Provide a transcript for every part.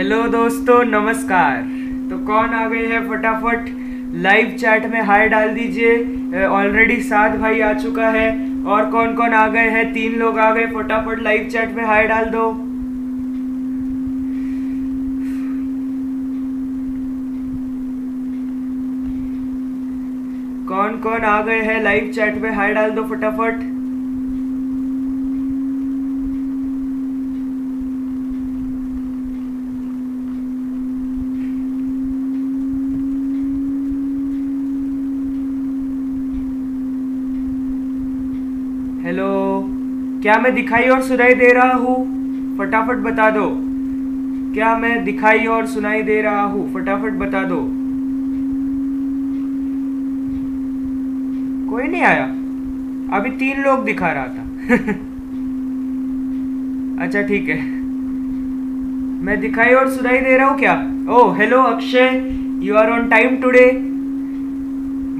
Hello दोस्तों, नमस्कार। तो कौन आ गए हैं फटाफट लाइव चैट में हाय डाल दीजिए। ऑलरेडी 7 भाई आ चुका है। और कौन कौन आ गए हैं? 3 लोग आ गए। फटाफट लाइव चैट में हाय डाल दो। कौन कौन आ गए हैं लाइव चैट में हाय डाल दो फटाफट। हेलो, क्या मैं दिखाई और सुनाई दे रहा हूँ? फटाफट बता दो। क्या मैं दिखाई और सुनाई दे रहा हूँ? फटाफट बता दो। कोई नहीं आया? अभी 3 लोग दिखा रहा था। अच्छा ठीक है, मैं दिखाई और सुनाई दे रहा हूँ क्या? Oh hello Akshay, you are on time today.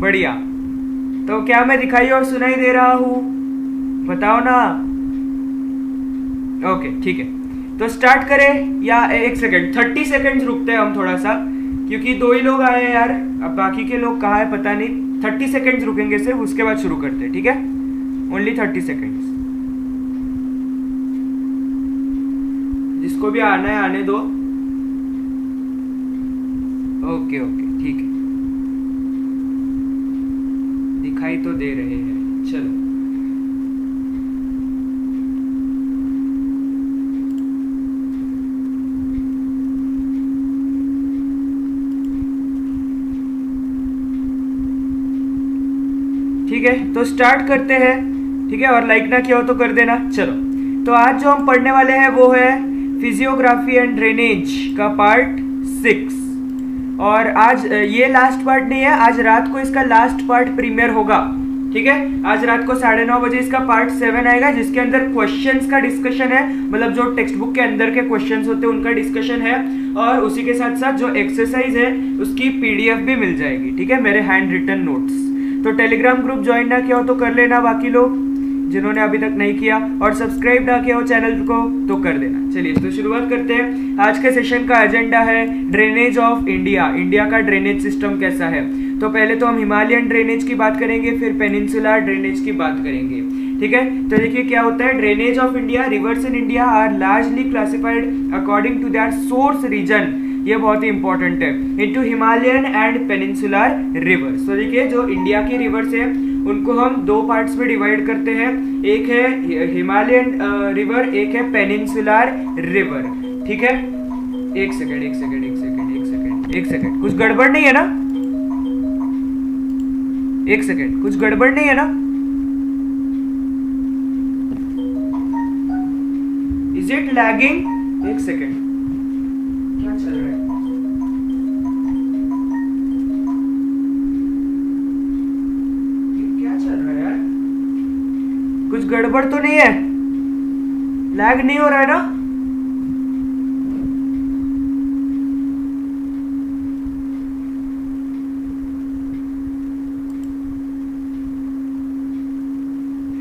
बढ़िया। तो क्या मैं दिखाई और सुनाई दे रहा हूँ? बताओ ना। ओके ठीक है, तो स्टार्ट करें या 1 सेकेंड 30 सेकेंड्स रुकते हैं हम थोड़ा सा, क्योंकि 2 ही लोग आए हैं यार। अब बाकी के लोग कहाँ है पता नहीं। 30 सेकेंड्स रुकेंगे सिर्फ, उसके बाद शुरू करते हैं। ठीक है, ओनली 30 सेकेंड्स। जिसको भी आना है आने दो। ओके ओके ठीक है, दिखाई तो दे रहे हैं। चलो ठीक है, तो स्टार्ट करते हैं। ठीक है, और लाइक ना किया हो तो कर देना। चलो, तो आज जो हम पढ़ने वाले हैं वो है फिजियोग्राफी एंड ड्रेनेज का पार्ट 6। और आज ये लास्ट पार्ट नहीं है, आज रात को इसका लास्ट पार्ट प्रीमियर होगा। ठीक है, आज रात को 9:30 बजे इसका पार्ट 7 आएगा, जिसके अंदर क्वेश्चंस का डिस्कशन है। मतलब जो टेक्स्ट बुक के अंदर के क्वेश्चंस होते हैं उनका डिस्कशन है, और उसी के साथ साथ जो एक्सरसाइज है उसकी पीडीएफ भी मिल जाएगी। ठीक है, मेरे हैंड रिटन नोट्स। तो टेलीग्राम ग्रुप ज्वाइन ना किया हो तो कर लेना, बाकी लोग जिन्होंने अभी तक नहीं किया, और सब्सक्राइब ना किया हो चैनल को तो कर देना। चलिए तो शुरुआत करते हैं। आज के सेशन का एजेंडा है ड्रेनेज ऑफ इंडिया। इंडिया का ड्रेनेज सिस्टम कैसा है। तो पहले तो हम हिमालयन ड्रेनेज की बात करेंगे, फिर पेनिनसुलर ड्रेनेज की बात करेंगे। ठीक है, तो देखिए क्या होता है। Drainage of India, rivers in India are largely classified according to their source region, ये बहुत ही इंपॉर्टेंट है, into Himalayan and peninsular rivers. तो देखिए जो इंडिया की रिवर्स है उनको हम 2 पार्ट्स में डिवाइड करते हैं। एक है हिमालयन रिवर, एक है पेनिनसुलर रिवर। ठीक है, एक सेकेंड, कुछ गड़बड़ नहीं है ना? एक सेकेंड, कुछ गड़बड़ नहीं है ना? Is it lagging? एक सेकेंड, क्या चल रहा है? क्या चल रहा है यार? कुछ गड़बड़ तो नहीं है? लैग नहीं हो रहा है ना?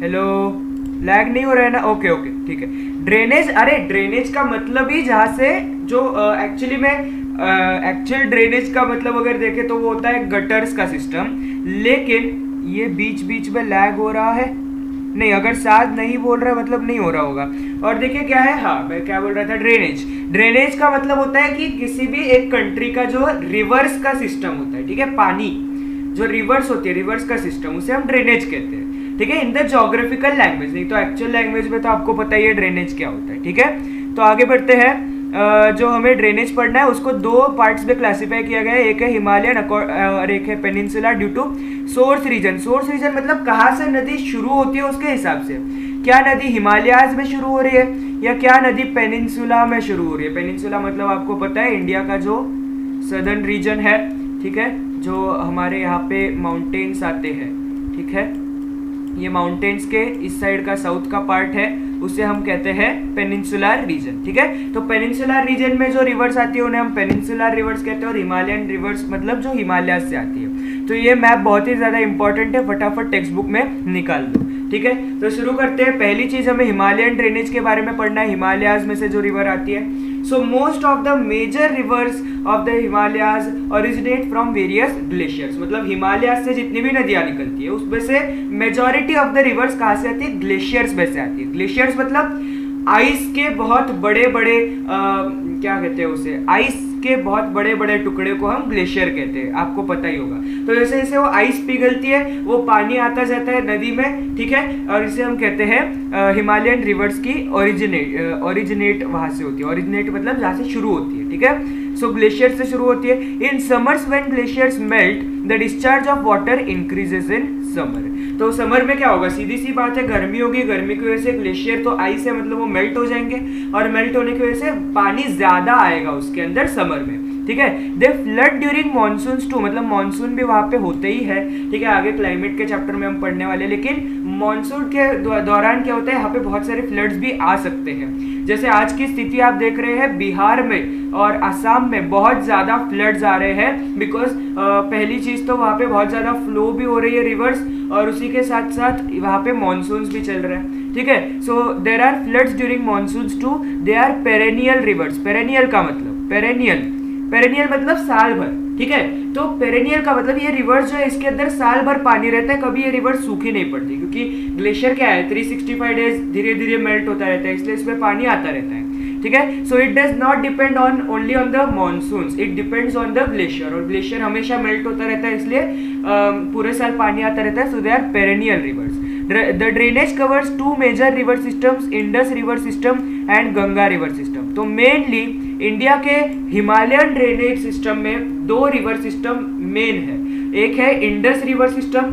हेलो, लैग नहीं हो रहा है ना? ओके ओके ठीक है। ड्रेनेज, अरे ड्रेनेज का मतलब ही जहां से जो एक्चुअली में एक्चुअल ड्रेनेज का मतलब अगर देखें तो वो होता है गटर्स का सिस्टम। लेकिन ये बीच बीच में लैग हो रहा है। नहीं, अगर साथ नहीं बोल रहा है मतलब नहीं हो रहा होगा। और देखिए क्या है, हाँ मैं क्या बोल रहा था, ड्रेनेज। ड्रेनेज का मतलब होता है कि किसी भी एक कंट्री का जो रिवर्स का सिस्टम होता है। ठीक है, पानी जो रिवर्स होती है, रिवर्स का सिस्टम, उसे हम ड्रेनेज कहते हैं। ठीक है, इन द जोग्राफिकल लैंग्वेज, नहीं तो एक्चुअल लैंग्वेज में तो आपको पता ही है ड्रेनेज क्या होता है। ठीक है, तो आगे बढ़ते हैं। जो हमें ड्रेनेज पढ़ना है उसको 2 पार्ट्स में क्लासिफाई किया गया है। एक है हिमालयन और एक है peninsular due to source region. Source region मतलब कहाँ से नदी शुरू होती है उसके हिसाब से। क्या नदी हिमालयाज में शुरू हो रही है या क्या नदी पेनिनसुला में शुरू हो रही है। पेनिनसुला मतलब आपको पता है इंडिया का जो सदर्न रीजन है। ठीक है, जो हमारे यहाँ पे माउंटेन्स आते हैं। ठीक है, ये माउंटेन्स के इस साइड का साउथ का पार्ट है, उसे हम कहते हैं पेनिनसुलर रीजन। ठीक है, तो पेनिनसुलर रीजन में जो रिवर्स आती है उन्हें हम पेनिनसुलर रिवर्स कहते हैं, और हिमालयन रिवर्स मतलब जो हिमालय से आती है। तो ये मैप बहुत ही ज्यादा इंपॉर्टेंट है, फटाफट टेक्स्ट बुक में निकाल दो। ठीक है, तो शुरू करते हैं। पहली चीज हमें हिमालयन ड्रेनेज के बारे में पढ़ना है, हिमालयाज में से जो रिवर आती है। So most of the major rivers of the Himalayas originate from various glaciers, मतलब हिमालय से जितनी भी नदियां निकलती है उसमें से मेजॉरिटी ऑफ द रिवर्स कहाँ से आती है, ग्लेशियर्स में से आती है। ग्लेशियर्स मतलब आइस के बहुत बड़े बड़े क्या कहते हैं उसे, आइस के बहुत बड़े बड़े टुकड़े को हम ग्लेशियर कहते हैं, आपको पता ही होगा। तो जैसे जैसे वो आइस पिघलती है वो पानी आता जाता है नदी में, ठीक है, और इसे हम कहते हैं हिमालयन रिवर्स की ओरिजिनेट वहां से होती है। ओरिजिनेट मतलब जहाँ से शुरू होती है, ठीक है। सो ग्लेशियर से शुरू होती है। In summers when glaciers melt the discharge of water increases in summer. तो समर में क्या होगा, सीधी सी बात है, गर्मी होगी, गर्मी की वजह से ग्लेशियर तो आइस है मतलब वो मेल्ट हो जाएंगे, और मेल्ट होने की वजह से पानी ज्यादा आएगा उसके अंदर समर में, ठीक है। दे फ्लड ड्यूरिंग मानसून टू, मतलब मानसून भी वहां पे होते ही है, ठीक है, आगे क्लाइमेट के चैप्टर में हम पढ़ने वाले। लेकिन मानसून के दौरान क्या होता है, यहाँ पे बहुत सारे फ्लड्स भी आ सकते हैं। जैसे आज की स्थिति आप देख रहे हैं बिहार में और असम में बहुत ज्यादा फ्लड्स आ रहे हैं, बिकॉज पहली चीज तो वहाँ पे बहुत ज्यादा फ्लो भी हो रही है रिवर्स, और उसी के साथ साथ वहाँ पे मानसून भी चल रहे हैं, ठीक है। So there are floods during monsoon too, they are perennial rivers. Perennial का मतलब पेरेनियल मतलब साल भर, ठीक है। तो पेरेनियल का मतलब ये रिवर्स जो है इसके अंदर साल भर पानी रहता है, कभी ये रिवर्स सूखी नहीं पड़ती, क्योंकि ग्लेशियर क्या है 365 डेज धीरे धीरे मेल्ट होता रहता है, इसलिए इसमें पानी आता रहता है, ठीक है। So it does not depend on only on the monsoon, it depends on the glacier, और ग्लेशियर हमेशा मेल्ट होता रहता है, इसलिए पूरे साल पानी आता रहता है। So they are perennial rivers. The drainage covers two major river systems, Indus river system and Ganga river system. तो मेनली इंडिया के हिमालयन ड्रेनेज सिस्टम में दो रिवर सिस्टम मेन है, एक है इंडस रिवर सिस्टम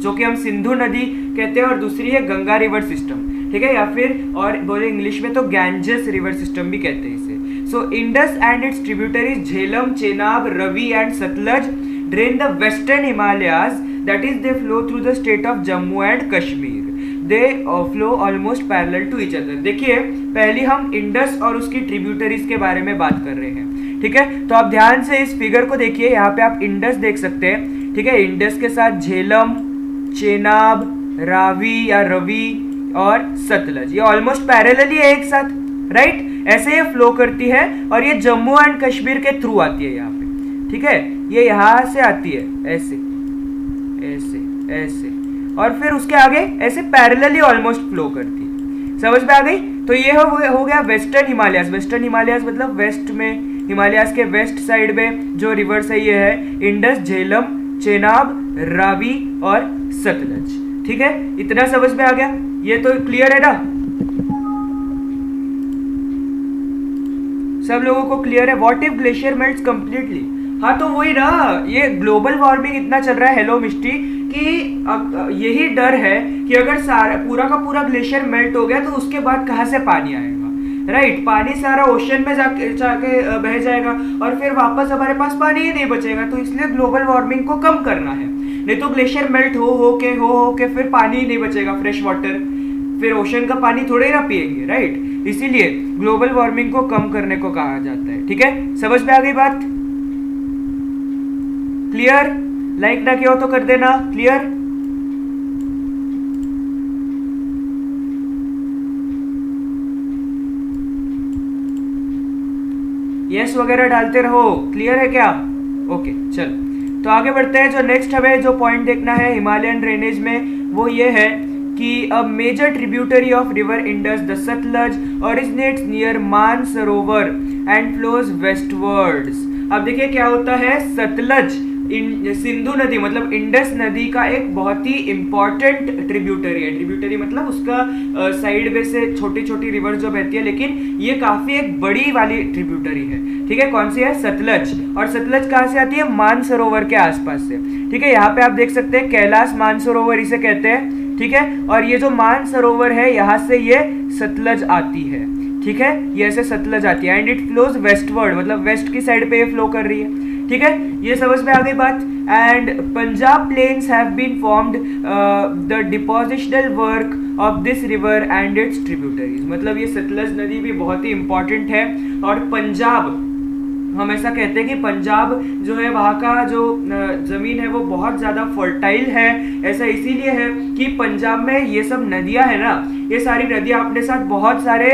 जो कि हम सिंधु नदी कहते हैं, और दूसरी है गंगा रिवर सिस्टम, ठीक है, या फिर और बोले इंग्लिश में तो गैंजेस रिवर सिस्टम भी कहते हैं इसे। So Indus and its tributaries Jhelum, Chenab, Ravi and Sutlej drain the western Himalayas, that is they flow through the state of Jammu and Kashmir. They flow almost parallel to each other. देखिए पहले हम इंडस और उसकी ट्रिब्यूटरीज के बारे में बात कर रहे हैं, ठीक है। तो आप ध्यान से इस फिगर को देखिए, यहाँ पे आप इंडस देख सकते हैं, ठीक है। इंडस के साथ झेलम, चेनाब, रावी या रवि और सतलज, ये ऑलमोस्ट पैरेलल है एक साथ, राइट। ऐसे ये फ्लो करती है और ये जम्मू एंड कश्मीर के थ्रू आती है यहाँ पे, ठीक है। ये यहाँ से आती है ऐसे ऐसे ऐसे, और फिर उसके आगे ऐसे पैरेलली ऑलमोस्ट फ्लो करती है। समझ में आ गई। तो ये हो गया वेस्टर्न हिमालयाज। वेस्टर्न हिमालयाज मतलब वेस्ट में, हिमालयाज के वेस्ट साइड में जो रिवर्स है ये है इंडस, झेलम, चेनाब, रावी और सतलज, ठीक है। इतना समझ में आ गया, ये तो क्लियर है ना, सब लोगों को क्लियर है। What if glacier melts completely, हाँ तो वही ना, ये ग्लोबल वार्मिंग इतना चल रहा है, हेलो मिस्टी, कि अब यही डर है कि अगर सारा पूरा का पूरा ग्लेशियर मेल्ट हो गया तो उसके बाद कहाँ से पानी आएगा, राइट। पानी सारा ओशन में जाके बह जाएगा और फिर वापस हमारे पास पानी ही नहीं बचेगा। तो इसलिए ग्लोबल वार्मिंग को कम करना है, नहीं तो ग्लेशियर मेल्ट हो के फिर पानी ही नहीं बचेगा, फ्रेश वाटर, फिर ओशन का पानी थोड़े ही ना पिएंगे, राइट। इसीलिए ग्लोबल वार्मिंग को कम करने को कहा जाता है, ठीक है। समझ में आ गई बात, क्लियर। लाइक ना किया हो तो कर देना, क्लियर। यस वगैरह डालते रहो, क्लियर है क्या, ओके। चलो तो आगे बढ़ते हैं। जो नेक्स्ट हमें जो पॉइंट देखना है हिमालयन ड्रेनेज में वो ये है कि a major tributary of river Indus the Sutlej originates near Mansarovar and flows westwards. अब देखिए क्या होता है, सतलज सिंधु नदी मतलब इंडस नदी का एक बहुत ही इंपॉर्टेंट ट्रिब्यूटरी है। ट्रिब्यूटरी मतलब उसका साइड में से छोटी छोटी रिवर जो बहती है, लेकिन ये काफी एक बड़ी वाली ट्रिब्यूटरी है, ठीक है। कौन सी है, सतलज। और सतलज कहाँ से आती है, मानसरोवर के आसपास से, ठीक है। यहाँ पे आप देख सकते हैं कैलाश मानसरोवर इसे कहते हैं, ठीक है। और ये जो मानसरोवर है यहाँ से ये सतलज आती है, ठीक है, ये ऐसे सतलज आती है। एंड इट फ्लोज वेस्टवर्ड मतलब वेस्ट की साइड पे ये फ्लो कर रही है, ठीक है। ये समझ में आ गई बात। And Punjab plains have been formed the depositional work of this river and its tributaries. मतलब ये सतलज नदी भी बहुत ही इंपॉर्टेंट है और पंजाब हम ऐसा कहते हैं कि पंजाब जो है वहाँ का जो ज़मीन है वो बहुत ज़्यादा फर्टाइल है। ऐसा इसीलिए है कि पंजाब में ये सब नदियाँ है ना, ये सारी नदियाँ अपने साथ बहुत सारे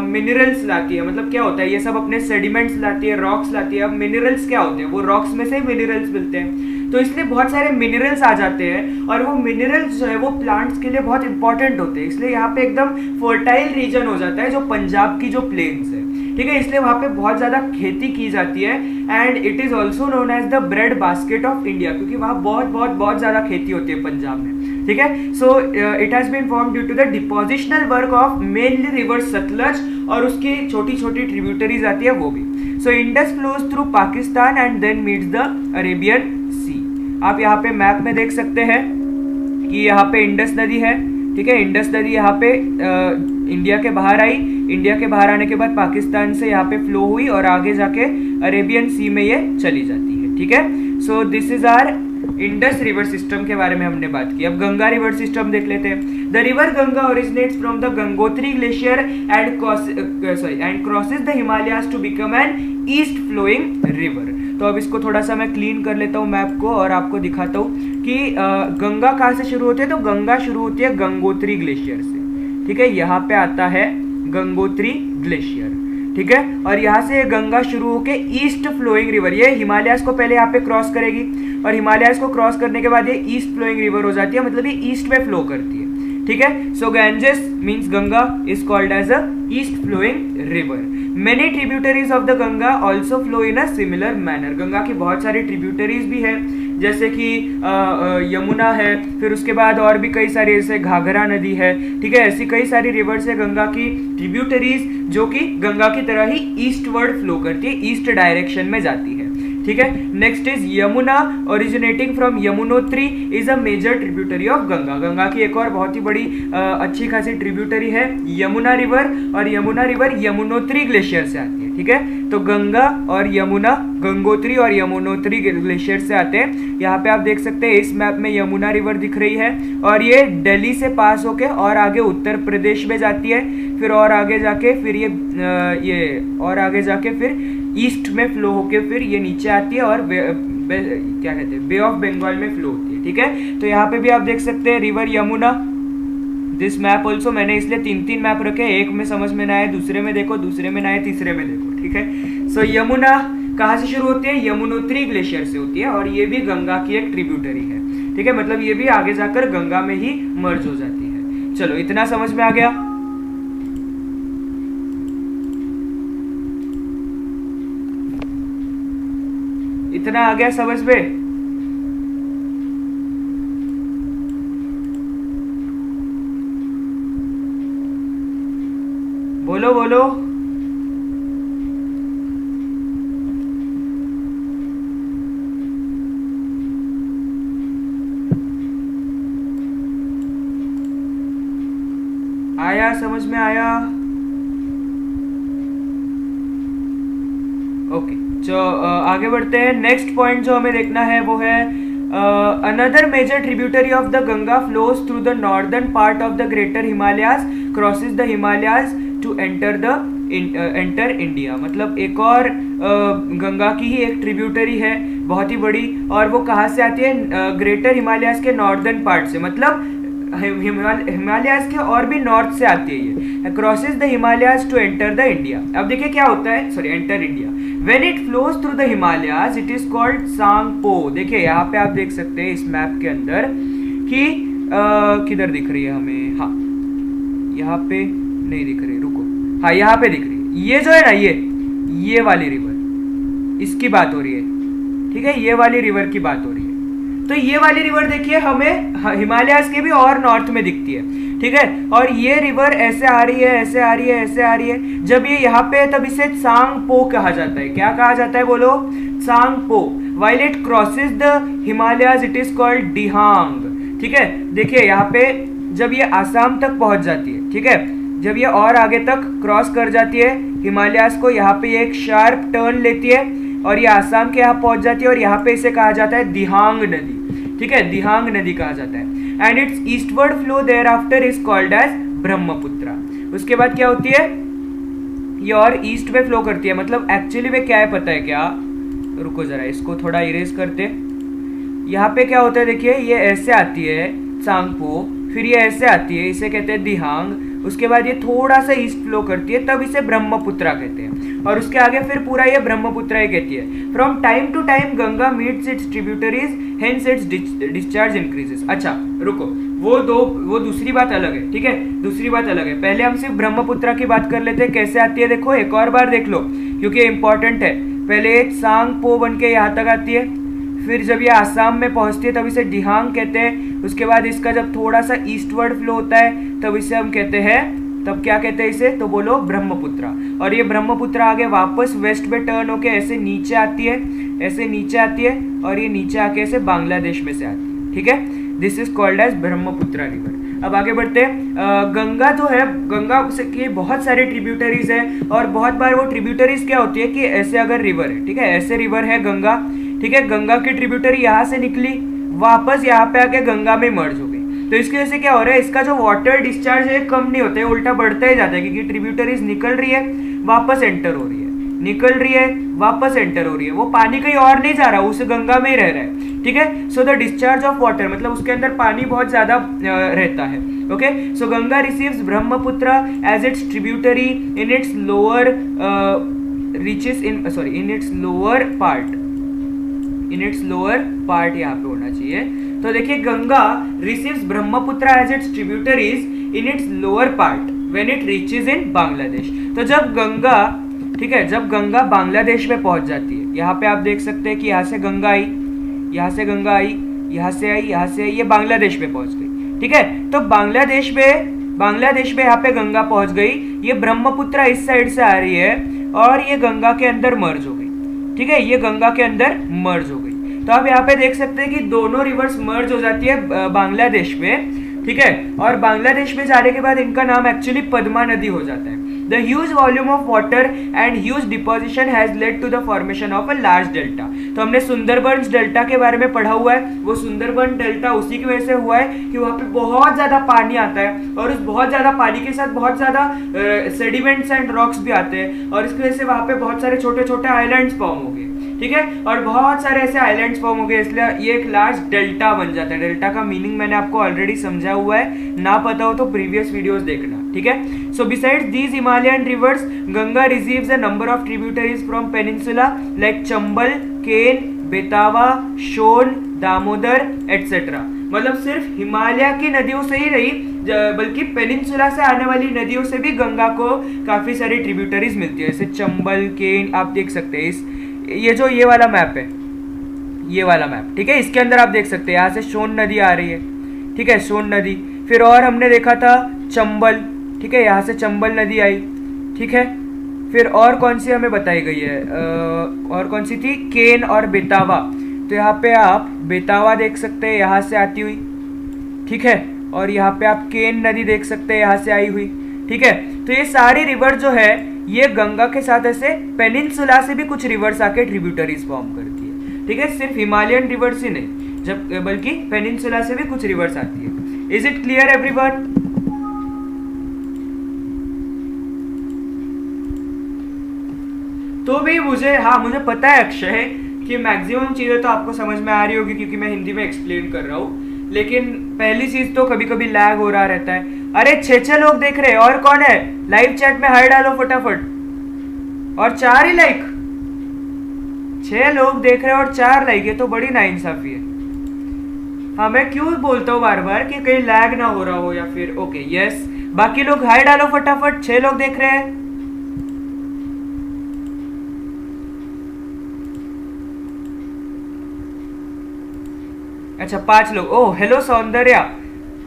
मिनरल्स लाती है। मतलब क्या होता है, ये सब अपने सेडिमेंट्स लाती है, रॉक्स लाती है। अब मिनरल्स क्या होते हैं, वो रॉक्स में से ही मिनरल्स मिलते हैं, तो इसलिए बहुत सारे मिनरल्स आ जाते हैं और वो मिनरल्स जो है वो प्लांट्स के लिए बहुत इंपॉर्टेंट होते हैं। इसलिए यहाँ पे एकदम फर्टाइल रीजन हो जाता है जो पंजाब की जो प्लेन्स है, ठीक है। इसलिए वहाँ पे बहुत ज़्यादा खेती की जाती है and it is also known as the bread basket of India, क्योंकि वहाँ बहुत बहुत बहुत ज़्यादा खेती होती है पंजाब में, ठीक है। So it has been form due to the depositional work of mainly river Sutlej और उसकी छोटी छोटी ट्रिब्यूटरीज आती है वो भी। So Indus flows through Pakistan and then meets the Arabian Sea. आप यहाँ पे मैप में देख सकते हैं कि यहाँ पे इंडस नदी है, ठीक है। इंडस नदी यहाँ पे इंडिया के बाहर आई, इंडिया के बाहर आने के बाद पाकिस्तान से यहाँ पे फ्लो हुई और आगे जाके अरेबियन सी में ये चली जाती है, ठीक है। So this is our Indus river system के बारे में हमने बात की। अब गंगा रिवर सिस्टम देख लेते हैं। The river Ganga originates from the Gangotri glacier and crosses the Himalayas to become an east flowing river. तो अब इसको थोड़ा सा मैं क्लीन कर लेता हूँ मैप को और आपको दिखाता हूँ कि गंगा कहाँ से शुरू होती है। तो गंगा शुरू होती है गंगोत्री ग्लेशियर से, ठीक है। यहाँ पे आता है गंगोत्री ग्लेशियर, ठीक है। और यहाँ से गंगा शुरू होके ईस्ट फ्लोइंग रिवर, ये हिमालयाज को पहले यहाँ पे क्रॉस करेगी और हिमालयाज को क्रॉस करने के बाद ये ईस्ट फ्लोइंग रिवर हो जाती है, मतलब ये ईस्ट में फ्लो करती है, ठीक है। So Ganges means Ganga is called as a east flowing river. Many tributaries of the Ganga also flow in a similar manner. Ganga की बहुत सारी ट्रिब्यूटरीज भी है, जैसे कि यमुना है, फिर उसके बाद और भी कई सारी, जैसे घाघरा नदी है, ठीक है। ऐसी कई सारी रिवर्स है गंगा की ट्रिब्यूटरीज जो कि गंगा की तरह ही ईस्टवर्ड फ्लो करती है, ईस्ट डायरेक्शन में जाती है, ठीक है। Next is Yamuna originating from Yamunotri is a major tributary of Ganga. Ganga की एक और बहुत ही बड़ी अच्छी खासी ट्रिब्यूटरी है यमुना रिवर, और यमुना रिवर यमुनोत्री ग्लेशियर से आती है, ठीक है। तो गंगा और यमुना, गंगोत्री और यमुनोत्री ग्लेशियर से आते हैं। यहाँ पे आप देख सकते हैं इस मैप में यमुना रिवर दिख रही है और ये दिल्ली से पास होके और आगे उत्तर प्रदेश में जाती है, फिर और आगे जाके फिर ये और आगे जाके फिर ईस्ट में फ्लो होके फिर ये नीचे आती है और क्या कहते हैं बे ऑफ बंगाल में फ्लो होती है, ठीक है। तो यहाँ पे भी आप देख सकते हैं river Yamuna. This map also मैंने इसलिए 3 मैप रखे, एक में समझ में ना आए दूसरे में देखो, दूसरे में ना आए तीसरे में देखो, ठीक है। सो यमुना कहाँ से शुरू होती है, यमुनोत्री ग्लेशियर से होती है और ये भी गंगा की एक ट्रिब्यूटरी है, ठीक है। मतलब ये भी आगे जाकर गंगा में ही मर्ज हो जाती है। चलो इतना समझ में आ गया। इतना आ गया समझ में। बोलो बोलो। आया, समझ में आया? ओके, जो आगे बढ़ते हैं। नेक्स्ट पॉइंट जो हमें देखना है वो है another major tributary of the Ganga flows through the northern part of the greater Himalayas, crosses the Himalayas to enter India. मतलब एक और गंगा की ही एक ट्रिब्यूटरी है बहुत ही बड़ी, और वो कहाँ से आती है, ग्रेटर हिमालयाज के नॉर्दर्न पार्ट से, मतलब हिमालयाज के और भी नॉर्थ से आती है ये। Crosses the Himalayas to enter the India. अब देखिए क्या होता है, sorry enter India. When it flows through the Himalayas it is called Tsangpo. देखिए यहाँ पे आप देख सकते हैं इस मैप के अंदर कि किधर दिख रही है हमें, हाँ यहाँ पे नहीं दिख रही, रुको, हाँ यहाँ पे दिख रही है। ये जो है ना ये वाली रिवर, इसकी बात हो रही है, ठीक है, ये वाली रिवर की बात हो रही है। तो ये वाली रिवर देखिए हमें हिमालयाज के भी और नॉर्थ में दिखती है, ठीक है। और ये रिवर ऐसे आ रही है, ऐसे आ रही है, ऐसे आ रही है। जब ये यहाँ पे है तब इसे सांगपो कहा जाता है। क्या कहा जाता है बोलो, Tsangpo. While it crosses the Himalayas it is called Dihang, ठीक है। देखिए यहाँ पे जब ये आसाम तक पहुंच जाती है, ठीक है, जब ये और आगे तक क्रॉस कर जाती है हिमालयाज को, यहाँ पे एक शार्प टर्न लेती है और ये आसाम के यहाँ पहुंच जाती है और यहाँ पे इसे कहा जाता है दिहांग नदी, ठीक है, दिहांग नदी कहा जाता है। And its eastward flow thereafter is called as Brahmaputra. उसके बाद क्या होती है, ये और ईस्ट में फ्लो करती है। मतलब एक्चुअली में क्या है पता है क्या, रुको जरा इसको थोड़ा इरेज करते। यहाँ पे क्या होता है देखिए, ये ऐसे आती है सांगपो, फिर ये ऐसे आती है, इसे कहते हैं दिहांग, उसके बाद ये थोड़ा सा ईस्ट फ्लो करती है, तब इसे ब्रह्मपुत्रा कहते हैं, और उसके आगे फिर पूरा ये ब्रह्मपुत्रा ही कहती है। From time to time Ganga meets its tributaries, hence its discharge increases. अच्छा रुको, वो दूसरी बात अलग है, ठीक है, दूसरी बात अलग है। पहले हम सिर्फ ब्रह्मपुत्रा की बात कर लेते हैं, कैसे आती है देखो, एक और बार देख लो क्योंकि इंपॉर्टेंट है। पहले सांगपो बन के यहाँ तक आती है, फिर जब ये आसाम में पहुंचती है तब इसे दिहांग कहते हैं, उसके बाद इसका जब थोड़ा सा ईस्टवर्ड फ्लो होता है तब इसे हम कहते हैं, तब क्या कहते हैं इसे, तो बोलो ब्रह्मपुत्रा। और ये ब्रह्मपुत्रा आगे वापस वेस्ट में टर्न होके ऐसे नीचे आती है, ऐसे नीचे आती है, और ये नीचे आके ऐसे बांग्लादेश में से आती है, ठीक है। This is called as Brahmaputra river. अब आगे बढ़ते हैं। गंगा जो है, गंगा के बहुत सारे ट्रिब्यूटरीज है, और बहुत बार वो ट्रिब्यूटरीज क्या होती है कि ऐसे अगर रिवर है, ठीक है, ऐसे रिवर है गंगा, ठीक है, गंगा की ट्रिब्यूटरी यहाँ से निकली, वापस यहाँ पे आके गंगा में मर्ज हो गई, तो इसकी वजह से क्या हो रहा है, इसका जो वाटर डिस्चार्ज है कम नहीं होता है, उल्टा बढ़ता ही जाता है, क्योंकि ट्रिब्यूटरीज निकल रही है वापस एंटर हो रही है, निकल रही है वापस एंटर हो रही है, वो पानी कहीं और नहीं जा रहा, उस गंगा में ही रह रहा है, ठीक है। So the discharge of water मतलब उसके अंदर पानी बहुत ज्यादा रहता है, okay. So Ganga receives Brahmaputra as its tributary in its lower reaches in its lower part, in its lower part यहाँ पे होना चाहिए। तो देखिए, Ganga receives Brahmaputra as its tributaries in its lower part when it reaches in Bangladesh. तो जब गंगा, ठीक है, जब गंगा बांग्लादेश में पहुंच जाती है, यहाँ पे आप देख सकते हैं कि यहाँ से गंगा आई, यहाँ से गंगा आई, यहाँ से आई, यहाँ से आई, ये बांग्लादेश में पहुंच गई, ठीक है। तो बांग्लादेश में यहाँ पे गंगा पहुंच गई, ये ब्रह्मपुत्रा इस साइड से आ रही है, और ये गंगा के अंदर मर्ज हो गई, ठीक है, ये गंगा के अंदर मर्ज हो गई। तो आप यहाँ पे देख सकते हैं कि दोनों रिवर्स मर्ज हो जाती है बांग्लादेश में, ठीक है, और बांग्लादेश में जाने के बाद इनका नाम एक्चुअली पद्मा नदी हो जाता है। The huge volume of water and huge deposition has led to the formation of a large delta। तो हमने सुंदरबन डेल्टा के बारे में पढ़ा हुआ है, वो सुंदरबन डेल्टा उसी की वजह से हुआ है कि वहाँ पे बहुत ज्यादा पानी आता है, और उस बहुत ज्यादा पानी के साथ बहुत ज्यादा सेडिमेंट्स एंड रॉक्स भी आते हैं, और इसकी वजह से वहाँ पे बहुत सारे छोटे छोटे आइलैंड्स फॉर्म हो गए, ठीक है, और बहुत सारे ऐसे आइलैंड्स फॉर्म हो गए, इसलिए ये एक लार्ज डेल्टा बन जाता है। डेल्टा का मीनिंग मैंने आपको ऑलरेडी समझा हुआ है, ना पता हो तो प्रीवियस वीडियोस देखना, ठीक है। So besides these Himalayan rivers, Ganga receives a number of tributaries from peninsula like Chambal, Ken, Betwa, Son, Damodar etcetera. मतलब सिर्फ हिमालय की नदियों से ही नहीं, बल्कि पेनिनसुला से आने वाली नदियों से भी गंगा को काफी सारी ट्रिब्यूटरीज मिलती है, जैसे चंबल, केन, आप देख सकते हैं इस ये जो ये वाला मैप है, ये वाला मैप, ठीक है, इसके अंदर आप देख सकते हैं यहाँ से शोन नदी आ रही है, ठीक है, शोन नदी। फिर और हमने देखा था चंबल, ठीक है, यहाँ से चंबल नदी आई, ठीक है। फिर और कौन सी हमें बताई गई है, और कौन सी थी, केन और बेतावा। तो यहाँ पे आप बेतावा देख सकते हैं, यहाँ से आती हुई, ठीक है, और यहाँ पे आप केन नदी देख सकते हैं, यहाँ से आई हुई, ठीक है। तो ये सारी रिवर जो है ये गंगा के साथ ऐसे पेनिनसुला से भी कुछ रिवर्स आके ट्रिब्यूटरीज फॉर्म करती है, ठीक है, सिर्फ हिमालयन रिवर्स ही नहीं, जब बल्कि पेनिनसुला से भी कुछ रिवर्स आती है। Is it clear everyone? तो भी मुझे पता है अक्षय कि मैक्सिमम चीजें तो आपको समझ में आ रही होगी, क्योंकि मैं हिंदी में एक्सप्लेन कर रहा हूँ, लेकिन पहली चीज तो कभी कभी लैग हो रहा रहता है। अरे 6 लोग देख रहे हैं, और कौन है लाइव चैट में, हाय डालो फटाफट, और 4 ही लाइक, 6 लोग देख रहे हैं और 4 लाइक, ये तो बड़ी नाइंसाफी है। हाँ, मैं क्यों बोलता हूँ बार बार कि कहीं लैग ना हो रहा हो, या फिर ओके यस, बाकी लोग हाय डालो फटाफट, 6 लोग देख रहे हैं। अच्छा 5 लोग, ओह हेलो सौंदर्या,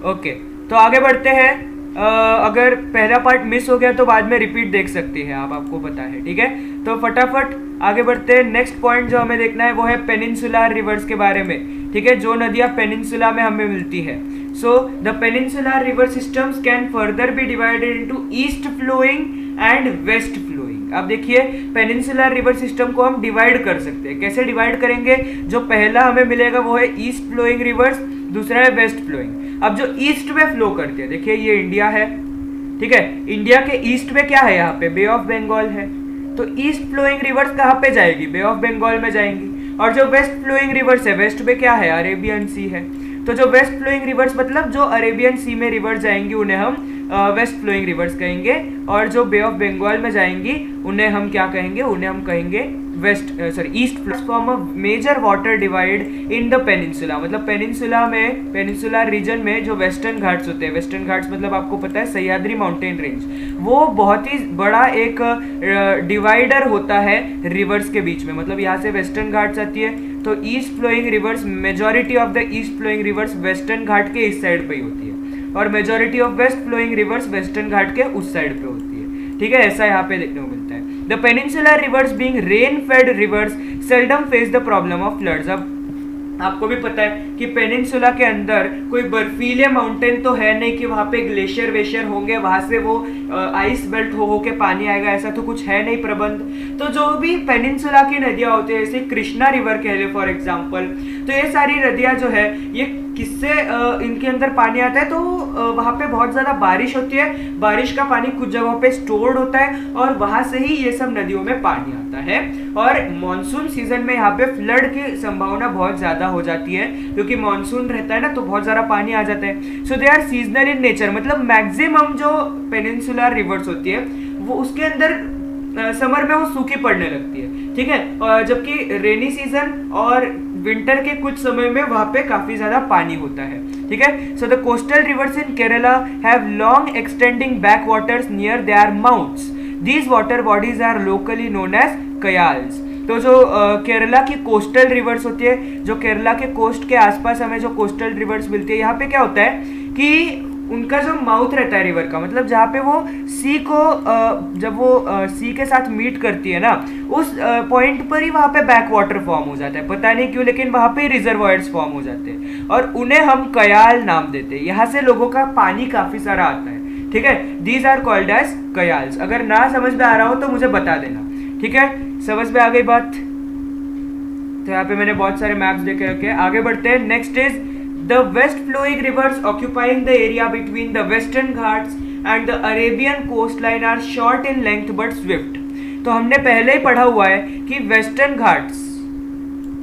ओके। तो आगे बढ़ते हैं, अगर पहला पार्ट मिस हो गया तो बाद में रिपीट देख सकती है आप, आपको पता है, ठीक है। तो फटाफट आगे बढ़ते हैं। नेक्स्ट पॉइंट जो हमें देखना है वो है पेनिनसुलर रिवर्स के बारे में, ठीक है, जो नदियां पेनिनसुला में हमें मिलती है। So the peninsular river systems can further be divided into east flowing and west flowing. अब देखिए, पेनिनसुलर रिवर सिस्टम को हम डिवाइड कर सकते हैं, कैसे डिवाइड करेंगे, जो पहला हमें मिलेगा वो है ईस्ट फ्लोइंग रिवर्स, दूसरा है वेस्ट फ्लोइंग। अब जो ईस्ट में फ्लो करते हैं, देखिए ये इंडिया है, ठीक है। इंडिया के ईस्ट में क्या है, यहाँ पे बे ऑफ बंगाल है, तो ईस्ट फ्लोइंग रिवर्स कहाँ पे जाएगी, बे ऑफ बंगाल में जाएंगी। और जो वेस्ट फ्लोइंग रिवर्स है, वेस्ट में क्या है, अरेबियन सी है, तो जो वेस्ट फ्लोइंग रिवर्स मतलब जो अरेबियन सी में रिवर्स जाएंगी उन्हें हम वेस्ट फ्लोइंग रिवर्स कहेंगे, और जो बे ऑफ बंगाल में जाएंगी उन्हें हम क्या कहेंगे, उन्हें हम कहेंगे west east. Form of major water divide in the peninsula, मतलब पेनिनसुला में, पेनिनसुला रीजन में जो वेस्टर्न घाट्स होते हैं, वेस्टर्न घाट्स मतलब आपको पता है सह्याद्री माउंटेन रेंज, वो बहुत ही बड़ा एक डिवाइडर होता है रिवर्स के बीच में, मतलब यहाँ से वेस्टर्न घाट्स आती है, तो east flowing rivers, majority of the east flowing rivers western Ghat के इस साइड पे ही होती है, और majority of west flowing rivers western Ghat के उस साइड पे होती है, ठीक है, ऐसा यहाँ पे देखने को मिलता है। The peninsular reverse being rain fade reverse seldom face the problem of floods. अब आपको भी पता है कि पेनिनसुला के अंदर कोई बर्फीले माउंटेन तो है नहीं कि वहाँ पे ग्लेशियर वेशियर होंगे, वहाँ से वो आइस बेल्ट हो के पानी आएगा, ऐसा तो कुछ है नहीं प्रबंध। तो जो भी पेनिनसुला की नदियाँ होती है, जैसे कृष्णा रिवर कह ले फॉर एग्जाम्पल, तो ये सारी नदियाँ जो है ये किससे इनके अंदर पानी आता है, तो वहाँ पे बहुत ज़्यादा बारिश होती है, बारिश का पानी कुछ जगहों पे स्टोर्ड होता है और वहाँ से ही ये सब नदियों में पानी आता है, और मॉनसून सीजन में यहाँ पे फ्लड की संभावना बहुत ज़्यादा हो जाती है, क्योंकि मॉनसून रहता है ना, तो बहुत ज़्यादा पानी आ जाता है। So they are seasonal in nature, मतलब मैक्सिमम जो पेनिनसुलर रिवर्स होती है वो उसके अंदर समर में वो सूखी पड़ने लगती है, ठीक है, और जबकि रेनी सीजन और विंटर के कुछ समय में वहां पे काफी ज्यादा पानी होता है, ठीक है। So the coastal rivers in Kerala have long extending back waters near their mouths, these water bodies are locally known as kayals. तो जो केरला की कोस्टल रिवर्स होती है, जो केरला के कोस्ट के आसपास हमें जो कोस्टल रिवर्स मिलती है, यहाँ पे क्या होता है कि उनका जो माउथ रहता है रिवर का, मतलब जहाँ पे वो सी को जब वो सी के साथ मीट करती है ना, उस पॉइंट पर ही वहाँ पे बैक वाटर फॉर्म हो जाता है, पता नहीं क्यों, लेकिन वहाँ पे रिजर्वायर्स फॉर्म हो जाते हैं और उन्हें हम कयाल नाम देते हैं। यहाँ से लोगों का पानी काफी सारा आता है, ठीक है, these are called as kayals. अगर ना समझ में आ रहा हो तो मुझे बता देना, ठीक है, समझ में आ गई बात। तो यहाँ पे मैंने बहुत सारे मैप्स देखे रखे हैं, आगे बढ़ते हैं। Next is the west flowing rivers occupying the area between the western ghats and the Arabian coastline are short in length but swift। तो हमने पहले ही पढ़ा हुआ है कि वेस्टर्न घाट्स,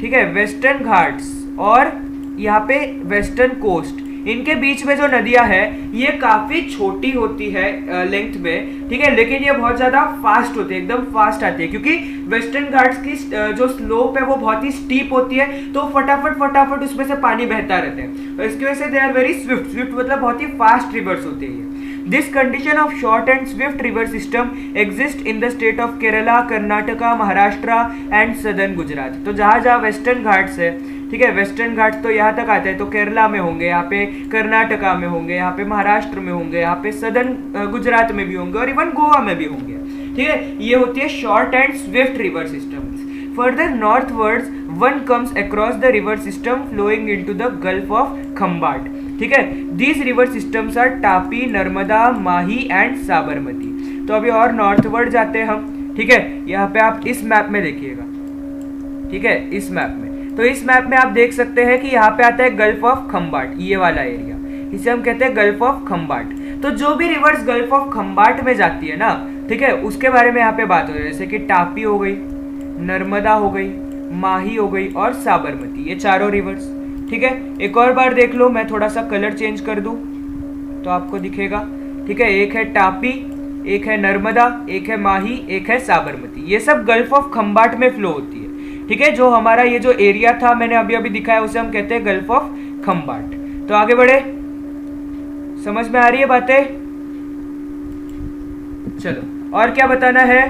ठीक है, वेस्टर्न घाट्स और यहाँ पे वेस्टर्न कोस्ट, इनके बीच में जो नदियां है ये काफी छोटी होती है लेंथ में, ठीक है, लेकिन ये बहुत ज्यादा फास्ट होती है, एकदम फास्ट आती है, क्योंकि वेस्टर्न घाट्स की जो स्लोप है वो बहुत ही स्टीप होती है, तो फटाफट फटाफट उसमें से पानी बहता रहता है, और इसकी वजह से they are very swift, swift मतलब बहुत ही फास्ट रिवर्स होते हैं। This condition of short and swift river system exist in the state of Kerala, Karnataka, Maharashtra and southern Gujarat. तो जहाँ जहाँ वेस्टर्न घाट्स है, ठीक है, वेस्टर्न घाट्स तो यहाँ तक आते हैं, तो केरला में होंगे, यहाँ पे कर्नाटका में होंगे, यहाँ पे महाराष्ट्र में होंगे, यहाँ पे सदर्न गुजरात में भी होंगे और इवन गोवा में भी होंगे, ठीक है, ये होती है short and swift river systems. Further northwards one comes across the river system flowing into the gulf of Khambhat, ठीक है, these river systems are Tapi, Narmada, Mahi and Sabarmati. तो अभी और नॉर्थवर्ड जाते हैं हम, ठीक है, यहाँ पे आप इस मैप में देखिएगा, ठीक है, इस मैप में, तो इस मैप में आप देख सकते हैं कि यहाँ पे आता है गल्फ ऑफ खम्बाट, ये वाला एरिया, इसे हम कहते हैं गल्फ ऑफ खम्बाट। तो जो भी रिवर्स गल्फ ऑफ खम्बाट में जाती है ना, ठीक है, उसके बारे में यहाँ पे बात हो रही है, जैसे कि तापी हो गई, नर्मदा हो गई, माही हो गई और साबरमती, ये चारों रिवर्स, ठीक है। एक और बार देख लो, मैं थोड़ा सा कलर चेंज कर दूं तो आपको दिखेगा, ठीक है, एक है तापी, एक है नर्मदा, एक है माही, एक है साबरमती, ये सब गल्फ ऑफ खम्बाट में फ्लो होती है, ठीक है। जो हमारा ये जो एरिया था मैंने अभी अभी दिखाया उसे हम कहते हैं गल्फ ऑफ खम्बाट। तो आगे बढ़े, समझ में आ रही है बातें, चलो और क्या बताना है।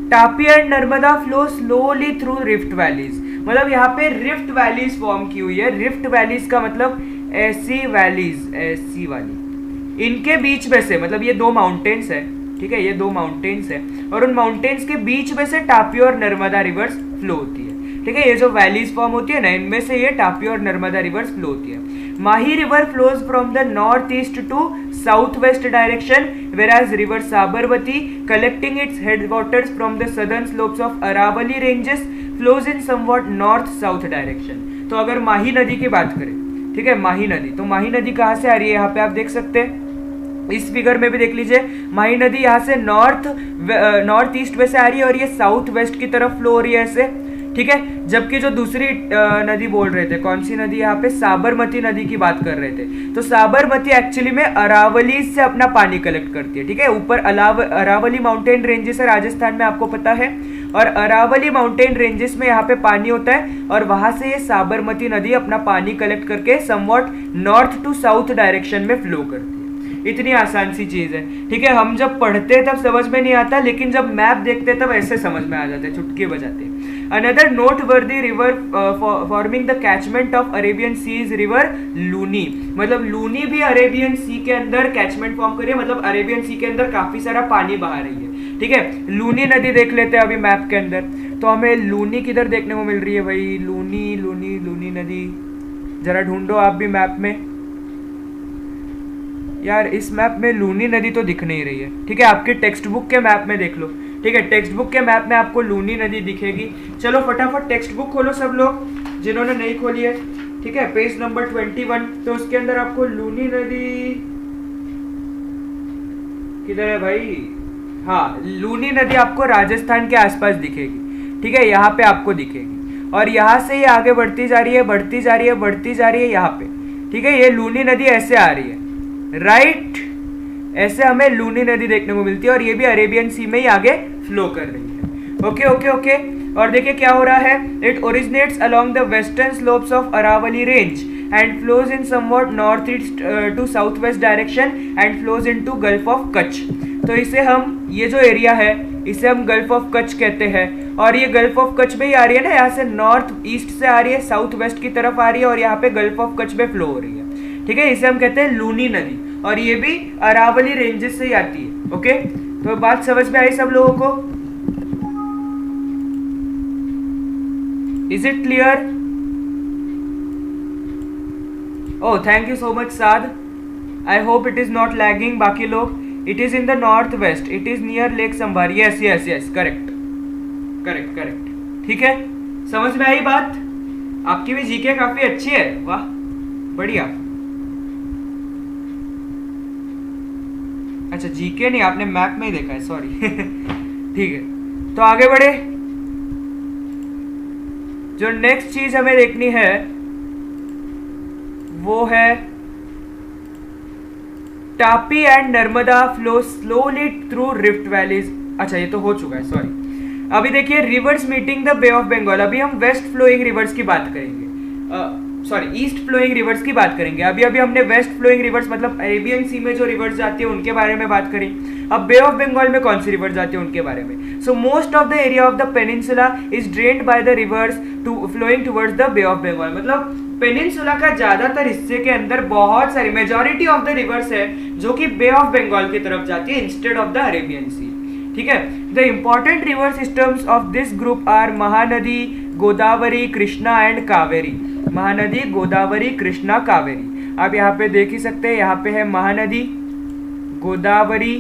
Tapi and Narmada flow slowly through rift valleys, मतलब यहाँ पे रिफ्ट वैलीज फॉर्म की हुई है। रिफ्ट वैलीज का मतलब ऐसी वैलीज, ऐसी वाली, इनके बीच में से, मतलब ये दो माउंटेन्स है, ठीक है, ये दो माउंटेन्स है और उन माउंटेन्स के बीच में से तापी और नर्मदा रिवर्स फ्लो होती है, ठीक है, ये जो वैलीज फॉर्म होती है ना, इनमें से ये तापी और नर्मदा रिवर्स फ्लो होती है। Mahi river flows from the north east to south west direction, whereas river Sabarmati collecting its headwaters from the southern slopes of Aravalli ranges flows in somewhat north south direction। तो अगर माही नदी की बात करें, ठीक है, माही नदी, तो माही नदी कहाँ से आ रही है, यहाँ पे आप देख सकते हैं, इस फिगर में भी देख लीजिए, माही नदी यहाँ से नॉर्थ ईस्ट में से आ रही है और ये साउथ वेस्ट की तरफ फ्लो हो रही है ऐसे, ठीक है। जबकि जो दूसरी नदी बोल रहे थे, कौन सी नदी, यहाँ पे साबरमती नदी की बात कर रहे थे, तो साबरमती एक्चुअली में अरावली से अपना पानी कलेक्ट करती है, ठीक है। ऊपर अरावली माउंटेन रेंजेस है राजस्थान में, आपको पता है, और अरावली माउंटेन रेंजेस में यहाँ पे पानी होता है और वहां से ये साबरमती नदी अपना पानी कलेक्ट करके somewhat north to south direction में फ्लो करती है। इतनी आसान सी चीज है, ठीक है। हम जब पढ़ते हैं तब समझ में नहीं आता, लेकिन जब मैप देखते हैं तब ऐसे समझ में आ जाते हैं, चुटकी बजाते हैं। Another noteworthy river forming the catchment of Arabian sea is river Luni. मतलब लूनी भी अरेबियन सी के अंदर कैचमेंट फॉर्म कर रही है, मतलब अरेबियन सी के अंदर काफी सारा पानी बहा रही है, ठीक है। लूनी नदी देख लेते हैं अभी मैप के अंदर, तो हमें लूनी किधर देखने को मिल रही है भाई, लूनी लूनी लूनी नदी, जरा ढूंढो आप भी मैप में। यार इस मैप में लूनी नदी तो दिख नहीं रही है, ठीक है। आपके टेक्स्ट बुक के मैप में देख लो, ठीक है। टेक्स्ट बुक के मैप में आपको लूनी नदी दिखेगी। चलो फटाफट टेक्स्ट बुक खोलो सब लोग, जिन्होंने नहीं खोली है, ठीक है। पेज नंबर 21, तो उसके अंदर आपको लूनी नदी किधर है भाई, हाँ लूनी नदी आपको राजस्थान के आसपास दिखेगी, ठीक है। यहाँ पे आपको दिखेगी और यहाँ से ये आगे बढ़ती जा रही है, बढ़ती जा रही है, बढ़ती जा रही है यहाँ पे, ठीक है। ये लूनी नदी ऐसे आ रही है, राइट, ऐसे हमें लूनी नदी देखने को मिलती है और ये भी अरेबियन सी में ही आगे फ्लो कर रही है। Okay okay okay. और देखिए क्या हो रहा है, it originates along the western slopes of Aravalli range and flows in somewhat north east to south west direction and flows into gulf of Kutch. तो इसे हम, ये जो एरिया है इसे हम गल्फ ऑफ कच्छ कहते हैं, और ये गल्फ ऑफ कच्छ में ही आ रही है ना, यहाँ से नॉर्थ ईस्ट से आ रही है, साउथ वेस्ट की तरफ आ रही है और यहाँ पे गल्फ ऑफ कच्छ में फ्लो हो रही है, ठीक है। इसे हम कहते हैं लूनी नदी और ये भी अरावली रेंजेस से ही आती है। ओके, तो बात समझ में आई सब लोगों को? Is it clear? Oh thank you so much Saad, I hope it is not lagging. बाकी लोग, it is in the north west, it is near lake Sambhar. Yes yes yes, correct correct correct, ठीक है। समझ में आई बात? आपकी भी जीके काफी अच्छी है, वाह बढ़िया। अच्छा जीके नहीं, आपने मैप में ही देखा है, सॉरी ठीक है, तो आगे बढ़े। जो नेक्स्ट चीज हमें देखनी है वो है Tapi and Narmada flow slowly through rift valleys. अच्छा ये तो हो चुका है, सॉरी। अभी देखिए rivers meeting the bay of Bengal. अभी हम वेस्ट फ्लोइंग रिवर्स की बात करेंगे, सॉरी ईस्ट फ्लोइंग रिवर्स की बात करेंगे। अभी हमने वेस्ट फ्लोइंग रिवर्स मतलब अरेबियन सी में जो रिवर्स जाती है उनके बारे में बात करी। अब बे ऑफ बंगाल में कौन सी रिवर्स जाती है उनके बारे में। So most of the area of the peninsula is drained by the rivers to flowing towards the bay of Bengal. मतलब पेनिनसुला का ज्यादातर हिस्से के अंदर बहुत सारी मेजॉरिटी ऑफ द रिवर्स है जो कि बे ऑफ बंगाल की तरफ जाती है instead of the Arabian sea, ठीक है। The important river systems of this group are Mahanadi, Godavari, Krishna and Kaveri. Mahanadi, Godavari, Krishna, Kaveri. आप यहाँ पे देख ही सकते हैं, यहाँ पे है महानदी, गोदावरी,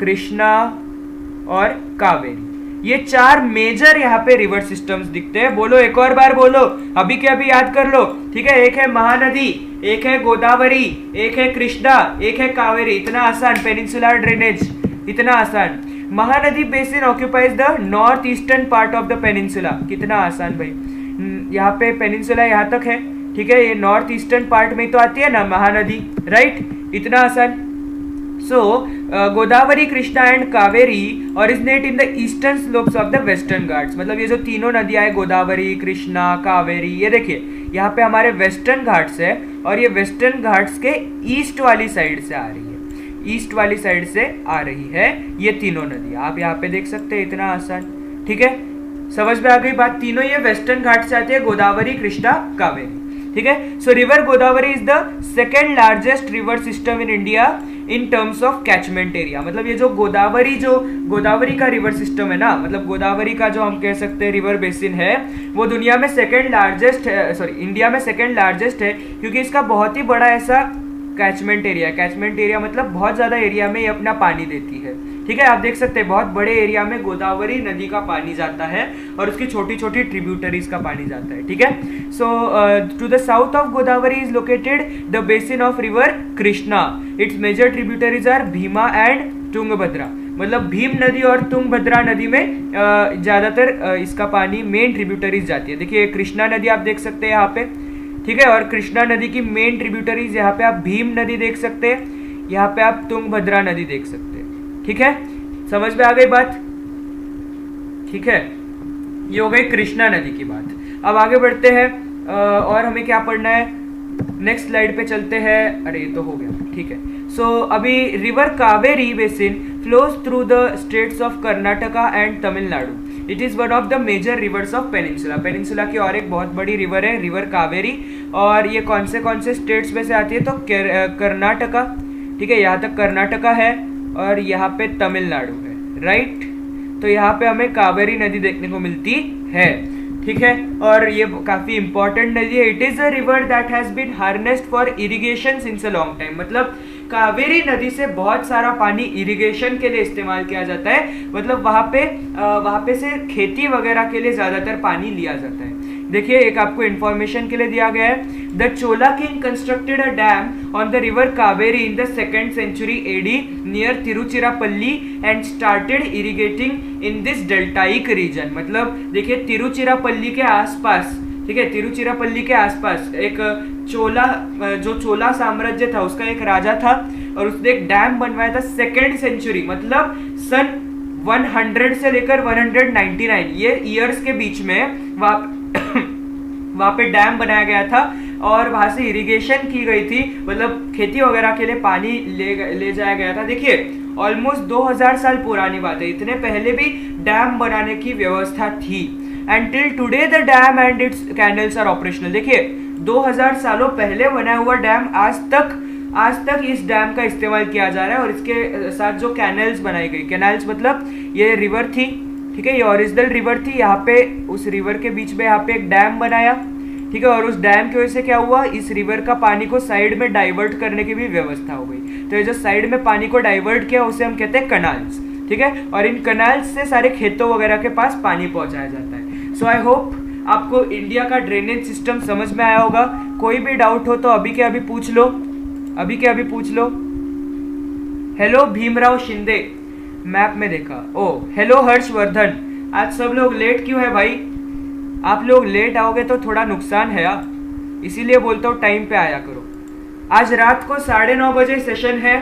कृष्णा और कावेरी। ये चार मेजर यहाँ पे रिवर सिस्टम्स दिखते हैं। बोलो एक और बार बोलो, अभी के अभी याद कर लो, ठीक है। एक है महानदी, एक है गोदावरी, एक है कृष्णा, एक है कावेरी। इतना आसान, पेनिनसुलर ड्रेनेज, इतना आसान। Mahanadi basin occupies the north eastern part of the peninsula. कितना आसान भाई, यहाँ पे पेनिनसुला यहाँ तक है, ठीक है। ये नॉर्थ ईस्टर्न पार्ट में तो आती है ना महानदी, राइट, इतना आसान। So Godavari, Krishna and Kaveri originate in the eastern slopes of the western Ghats. मतलब ये जो तीनों नदियां है, गोदावरी, कृष्णा, कावेरी, ये देखिए यहाँ पे हमारे वेस्टर्न घाट्स है और ये वेस्टर्न घाट्स के ईस्ट वाली साइड से आ रही है, ईस्ट वाली साइड से आ रही है ये तीनों नदियां। आप यहाँ पे देख सकते हैं, इतना आसान, ठीक है। समझ में आ गई बात? तीनों ये वेस्टर्न घाट से आती है, गोदावरी, कृष्णा, कावेरी, ठीक है। सो river Godavari is the second largest river system in India in terms of catchment area. मतलब ये जो गोदावरी का रिवर सिस्टम है ना, मतलब गोदावरी का जो हम कह सकते हैं रिवर बेसिन है, वो दुनिया में सेकेंड लार्जेस्ट है, सॉरी इंडिया में सेकेंड लार्जेस्ट है, क्योंकि इसका बहुत ही बड़ा ऐसा कैचमेंट एरिया। कैचमेंट एरिया मतलब बहुत ज्यादा एरिया में ये अपना पानी देती है, ठीक है, आप देख सकते हैं बहुत बड़े एरिया में गोदावरी नदी का पानी जाता है और उसकी छोटी छोटी ट्रिब्यूटरीज का पानी जाता है। ठीक है, so to the south of Godavari is located the basin of river Krishna. Its major tributaries are Bhima and Tungabhadra. मतलब भीम नदी और तुंगभद्रा नदी में ज्यादातर इसका पानी मेन ट्रिब्यूटरीज जाती है। देखिए कृष्णा नदी आप देख सकते हैं यहाँ पे, ठीक है, और कृष्णा नदी की मेन ट्रिब्यूटरीज यहाँ पे आप भीम नदी देख सकते हैं, यहाँ पे आप तुंगभद्रा नदी देख सकते हैं। ठीक है, समझ में आ गई बात? ठीक है, ये हो गई कृष्णा नदी की बात। अब आगे बढ़ते हैं और हमें क्या पढ़ना है, नेक्स्ट स्लाइड पे चलते हैं। अरे ये तो हो गया, ठीक है। सो अभी river Kaveri basin flows through the states of Karnataka and Tamil Nadu. It is one of the major rivers of peninsula. Peninsula की और एक बहुत बड़ी रिवर है रिवर कावेरी, और ये कौन से स्टेट्स में से आती है, तो कर्नाटका, ठीक है, यहाँ तक कर्नाटका है और यहाँ पे तमिलनाडु है, राइट। तो यहाँ पे हमें कावेरी नदी देखने को मिलती है, ठीक है, और ये काफी इंपॉर्टेंट नदी है। It is a river that has been harnessed for irrigation since a long time. मतलब कावेरी नदी से बहुत सारा पानी इरिगेशन के लिए इस्तेमाल किया जाता है। मतलब वहाँ पे से खेती वगैरह के लिए ज्यादातर पानी लिया जाता है। देखिए एक आपको इंफॉर्मेशन के लिए दिया गया है, the Chola king constructed a dam on the river Kaveri in the 2nd century AD near Tiruchirappalli and started irrigating in this deltaic region. मतलब देखिए तिरुचिरापल्ली के आसपास, ठीक है, तिरुचिरापल्ली के आसपास एक चोला साम्राज्य था, उसका एक राजा था और उसने एक डैम बनवाया था 2nd century, मतलब सन 100 से लेकर 199 ये ईयर्स के बीच में वहां पे डैम बनाया गया था और वहां से इरिगेशन की गई थी। मतलब खेती वगैरह के लिए पानी ले जाया गया था। देखिए ऑलमोस्ट 2000 साल पुरानी बात है, इतने पहले भी डैम बनाने की व्यवस्था थी। And till today the dam and its canals are operational. देखिए 2000 सालों पहले बनाया हुआ डैम आज तक इस डैम का इस्तेमाल किया जा रहा है। और इसके साथ जो कैनल्स बनाई गई, कैनल्स मतलब ये रिवर थी, ठीक है, ये ओरिजिनल रिवर थी, यहाँ पे उस रिवर के बीच में यहाँ पे एक डैम बनाया, ठीक है, और उस डैम की वजह से क्या हुआ, इस रिवर का पानी को साइड में डाइवर्ट करने की भी व्यवस्था हो गई। तो ये जो साइड में पानी को डाइवर्ट किया उसे हम कहते हैं कनाल्स, ठीक है, और इन कनाल्स से सारे खेतों वगैरह के पास पानी पहुंचाया जाता है। सो आई होप आपको इंडिया का ड्रेनेज सिस्टम समझ में आया होगा। कोई भी डाउट हो तो अभी के अभी पूछ लो, अभी के अभी पूछ लो। हेलो भीमराव शिंदे, मैप में देखा। ओ हेलो हर्षवर्धन, आज सब लोग लेट क्यों है भाई? आप लोग लेट आओगे तो थोड़ा नुकसान है यार, इसीलिए बोलता हूँ टाइम पे आया करो। आज रात को 9:30 बजे सेशन है।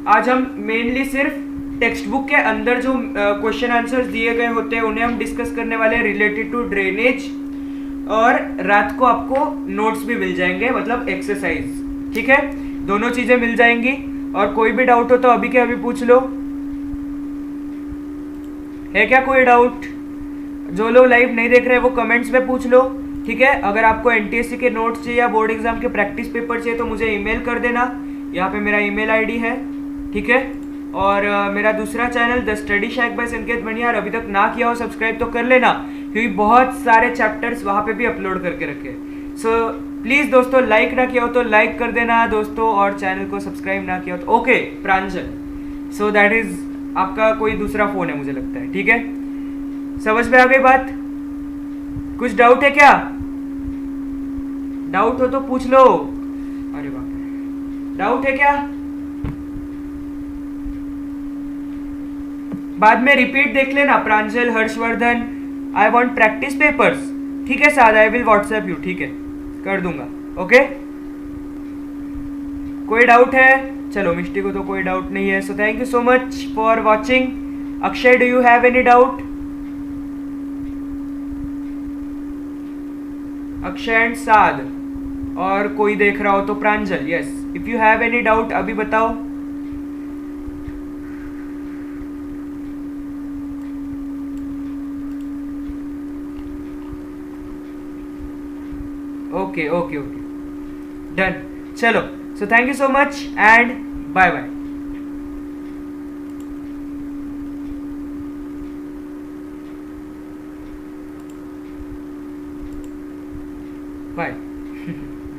आज हम मेनली सिर्फ टेक्स्ट बुक के अंदर जो क्वेश्चन आंसर्स दिए गए होते हैं उन्हें हम डिस्कस करने वाले हैं रिलेटेड टू ड्रेनेज, और रात को आपको नोट्स भी मिल जाएंगे, मतलब एक्सरसाइज, ठीक है, दोनों चीजें मिल जाएंगी। और कोई भी डाउट हो तो अभी के अभी पूछ लो। है क्या कोई डाउट? जो लोग लाइव नहीं देख रहे हैं वो कमेंट्स में पूछ लो, ठीक है। अगर आपको एनटीएससी के नोट्स चाहिए या बोर्ड एग्जाम के प्रैक्टिस पेपर चाहिए तो मुझे ईमेल कर देना, यहाँ पे मेरा ईमेल आईडी है, ठीक है। और मेरा दूसरा channel the study shack by Sanket Baniyar अभी तक ना किया हो सब्सक्राइब तो कर लेना, क्योंकि बहुत सारे चैप्टर्स वहाँ पे भी अपलोड करके रखे। सो प्लीज़ दोस्तों, लाइक ना किया हो तो लाइक कर देना दोस्तों, और चैनल को सब्सक्राइब ना किया हो तो okay Pranjal, so that is आपका कोई दूसरा फोन है मुझे लगता है, ठीक है। समझ में आ गई बात? कुछ डाउट है क्या? डाउट हो तो पूछ लो। अरे बाप रे, डाउट है क्या? बाद में रिपीट देख लेना। Pranjal, Harshvardhan, I want practice papers, ठीक है Saad, I will WhatsApp you, ठीक है, कर दूंगा, ओके। कोई डाउट है? चलो मिष्टी को तो कोई डाउट नहीं है। So thank you so much for watching. Akshay, do you have any doubt? Akshay and Saad, और कोई देख रहा हो तो Pranjal, yes. If you have any doubt अभी बताओ। Okay okay okay, done. चलो, so thank you so much and bye bye. Bye.